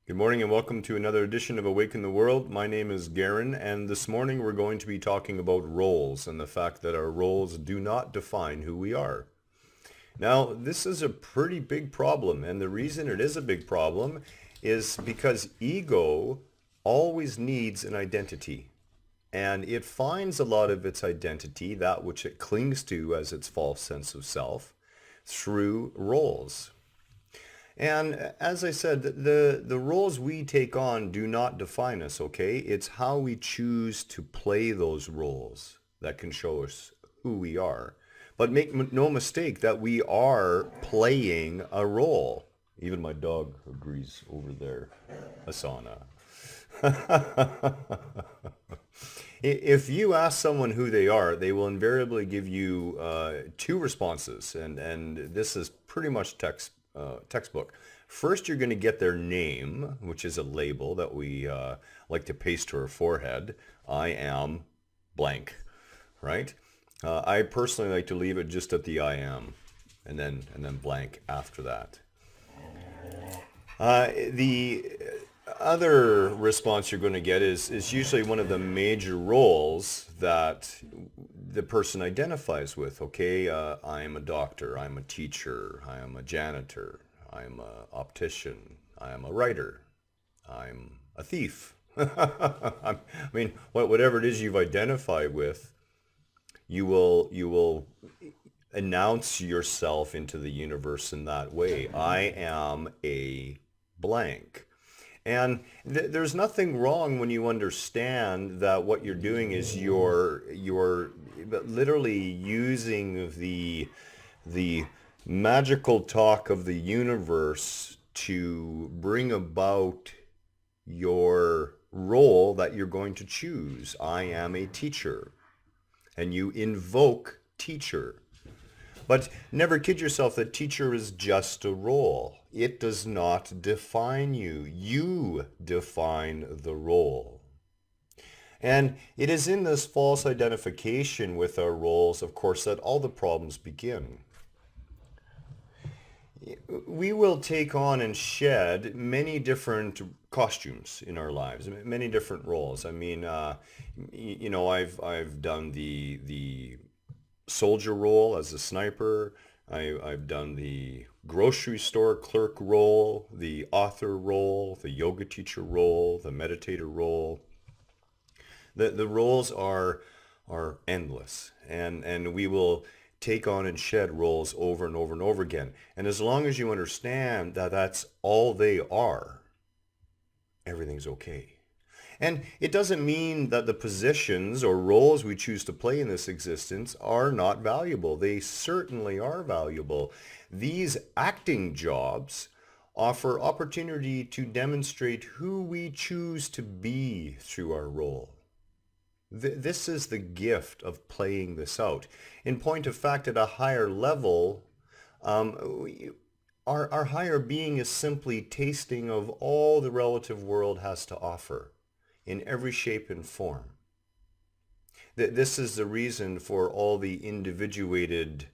Good morning and welcome to another edition of Awaken the World. My name is Garhen, and this morning we're going to be talking about roles and the fact that our roles do not define who we are. Now, this is a pretty big problem, and the reason it is a big problem is because ego always needs an identity, and it finds a lot of its identity, that which it clings to as its false sense of self, through roles. And as I said, the roles we take on do not define us, okay? It's how we choose to play those roles that can show us who we are. But make no mistake that we are playing a role. Even my dog agrees over there, Asana. If you ask someone who they are, they will invariably give you two responses, and this is pretty much textbook. First, you're going to get their name, which is a label that we like to paste to our forehead. I am blank, right? I personally like to leave it just at the I am, and then blank after that. The other response you're going to get is usually one of the major roles that the person identifies with. Okay, I am a doctor, I'm a teacher, I am a janitor, I'm an optician, I am a writer, I'm a thief. I mean, whatever it is you've identified with, you will announce yourself into the universe in that way. I am a blank. And there's nothing wrong when you understand that what you're doing is you're literally using the magical talk of the universe to bring about your role that you're going to choose. I am a teacher, and you invoke teacher. But never kid yourself that teacher is just a role. It does not define you. You define the role. And it is in this false identification with our roles, of course, that all the problems begin. We will take on and shed many different costumes in our lives, many different roles. I mean, I've done the soldier role as a sniper. I've done the grocery store clerk role, the author role, the yoga teacher role, the meditator role. The roles are endless, and we will take on and shed roles over and over and over again. And as long as you understand that that's all they are, everything's okay. And it doesn't mean that the positions or roles we choose to play in this existence are not valuable. They certainly are valuable. These acting jobs offer opportunity to demonstrate who we choose to be through our role. This is the gift of playing this out. In point of fact, at a higher level, our higher being is simply tasting of all the relative world has to offer in every shape and form. This is the reason for all the individuated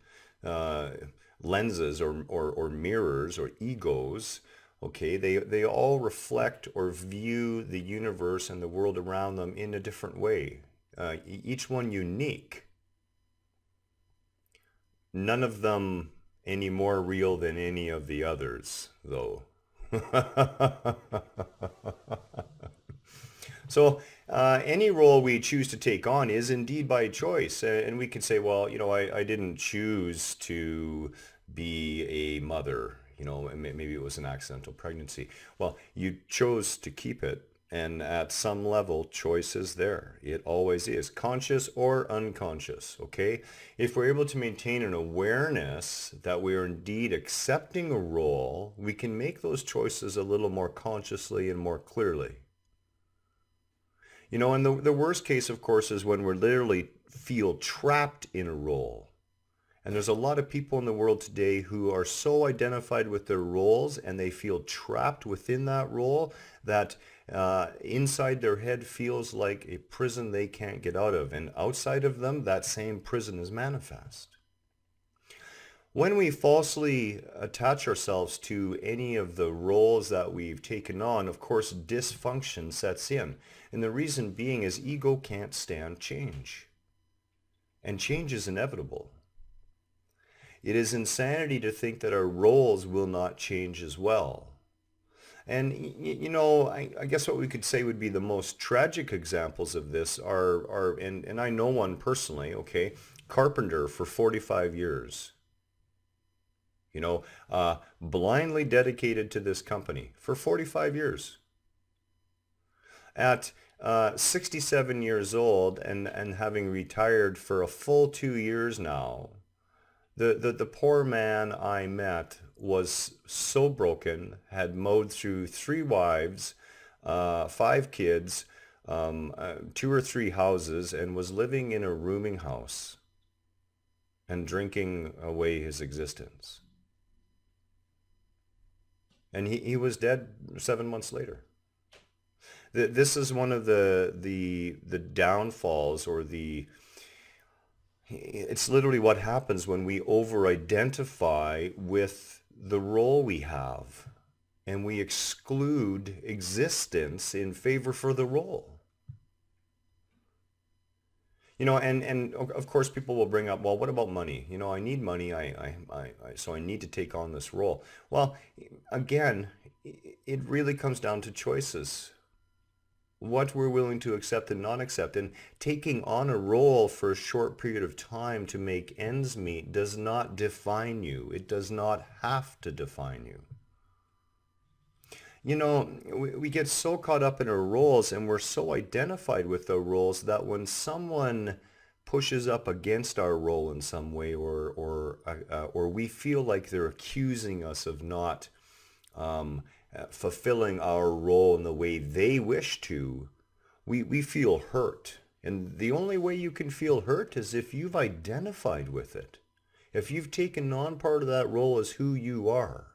lenses or mirrors or egos. Okay, they all reflect or view the universe and the world around them in a different way. Each one unique. None of them any more real than any of the others, though. So any role we choose to take on is indeed by choice. And we can say, well, I didn't choose to be a mother. Maybe it was an accidental pregnancy. Well, you chose to keep it. And at some level, choice is there. It always is, conscious or unconscious, okay? If we're able to maintain an awareness that we are indeed accepting a role, we can make those choices a little more consciously and more clearly. And the worst case, of course, is when we literally feel trapped in a role. And there's a lot of people in the world today who are so identified with their roles and they feel trapped within that role that inside their head feels like a prison they can't get out of. And outside of them, that same prison is manifest. When we falsely attach ourselves to any of the roles that we've taken on, of course, dysfunction sets in. And the reason being is ego can't stand change. And change is inevitable. It is insanity to think that our roles will not change as well. And I guess what we could say would be the most tragic examples of this and I know one personally, okay, carpenter for 45 years, blindly dedicated to this company for 45 years. At 67 years old and having retired for a full 2 years now, the poor man I met was so broken, had mowed through 3 wives, 5 kids, two or three houses, and was living in a rooming house and drinking away his existence. And he was dead 7 months later. This is one of the downfalls, or it's literally what happens when we over-identify with the role we have and we exclude existence in favor for the role. And of course people will bring up, well, what about money? I need money. So I need to take on this role. Well, again, it really comes down to choices. What we're willing to accept and not accept. And taking on a role for a short period of time to make ends meet does not define you. It does not have to define you. We get so caught up in our roles and we're so identified with the roles that when someone pushes up against our role in some way, or we feel like they're accusing us of not fulfilling our role in the way they wish to, we feel hurt. And the only way you can feel hurt is if you've identified with it. If you've taken on part of that role as who you are.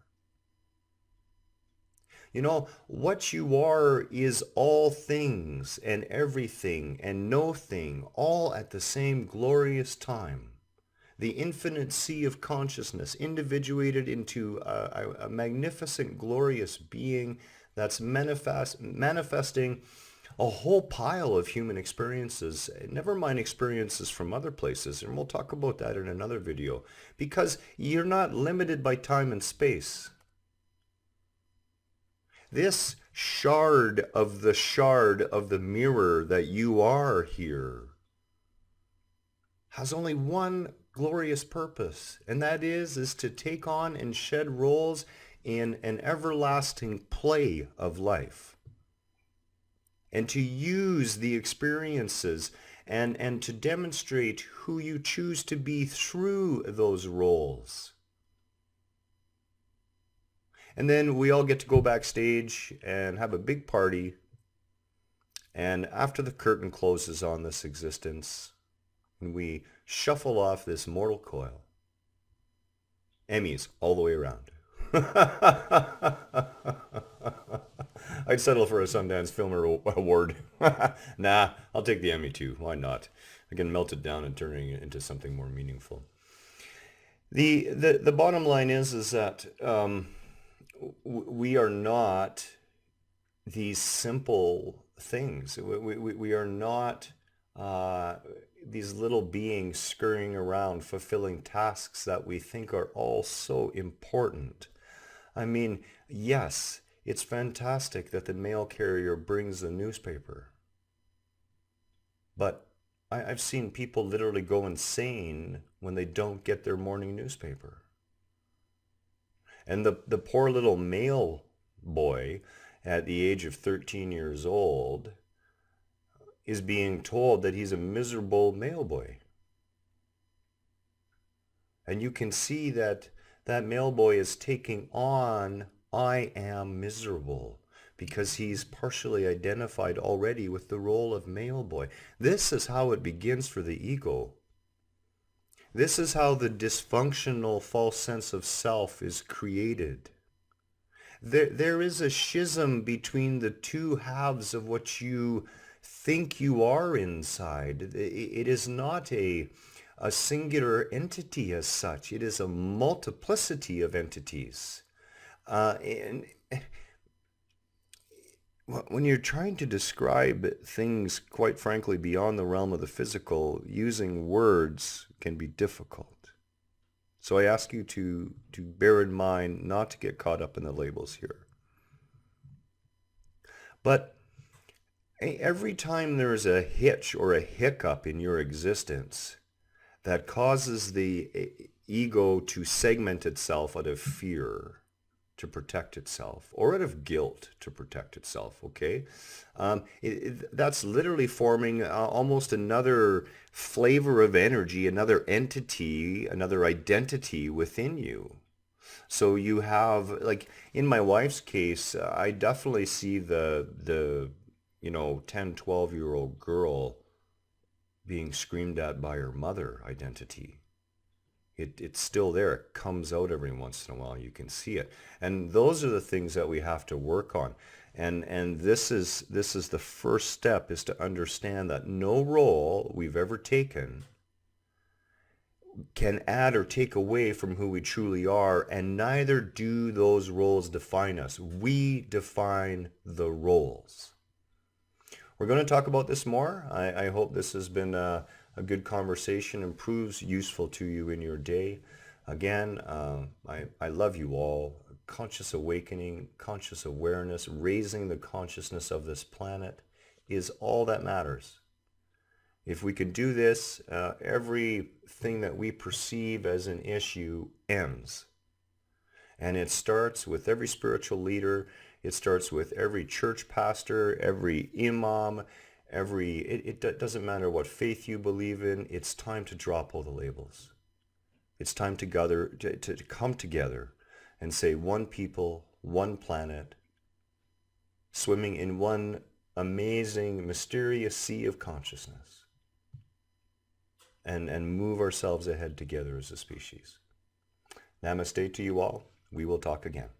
What you are is all things and everything and no thing, all at the same glorious time. The infinite sea of consciousness, individuated into a magnificent, glorious being that's manifesting a whole pile of human experiences, never mind experiences from other places. And we'll talk about that in another video, because you're not limited by time and space. This shard of the mirror that you are here has only one glorious purpose, and that is to take on and shed roles in an everlasting play of life, and to use the experiences and to demonstrate who you choose to be through those roles. And then we all get to go backstage and have a big party. And after the curtain closes on this existence, we shuffle off this mortal coil. Emmys all the way around. I'd settle for a Sundance Film Award. Nah, I'll take the Emmy too. Why not? I can melt it down and turn it into something more meaningful. The bottom line is that we are not these simple things. We are not these little beings scurrying around fulfilling tasks that we think are all so important. I mean, yes, it's fantastic that the mail carrier brings the newspaper. But I've seen people literally go insane when they don't get their morning newspaper. And the poor little mail boy at the age of 13 years old is being told that he's a miserable mail boy. And you can see that that mail boy is taking on, I am miserable, because he's partially identified already with the role of mail boy. This is how it begins for the ego. This is how the dysfunctional false sense of self is created. There is a schism between the two halves of what you think you are inside. It is not a a singular entity as such. It is a multiplicity of entities. And when you're trying to describe things, quite frankly, beyond the realm of the physical, using words can be difficult. So I ask you to bear in mind not to get caught up in the labels here. But every time there is a hitch or a hiccup in your existence that causes the ego to segment itself out of fear to protect itself, or out of guilt to protect itself, okay? That's literally forming almost another flavor of energy, another entity, another identity within you. So you have, like in my wife's case, I definitely see the 10, 12-year-old girl being screamed at by her mother identity. It's still there. It comes out every once in a while. You can see it. And those are the things that we have to work on. And this is the first step, is to understand that no role we've ever taken can add or take away from who we truly are, and neither do those roles define us. We define the roles. We're going to talk about this more. I hope this has been a good conversation and proves useful to you in your day. Again, I love you all. Conscious awakening, conscious awareness, raising the consciousness of this planet is all that matters. If we can do this, everything that we perceive as an issue ends. And it starts with every spiritual leader. It starts with every church pastor, every imam, it doesn't matter what faith you believe in. It's time to drop all the labels. It's time to come together and say one people, one planet, swimming in one amazing, mysterious sea of consciousness, and move ourselves ahead together as a species. Namaste to you all. We will talk again.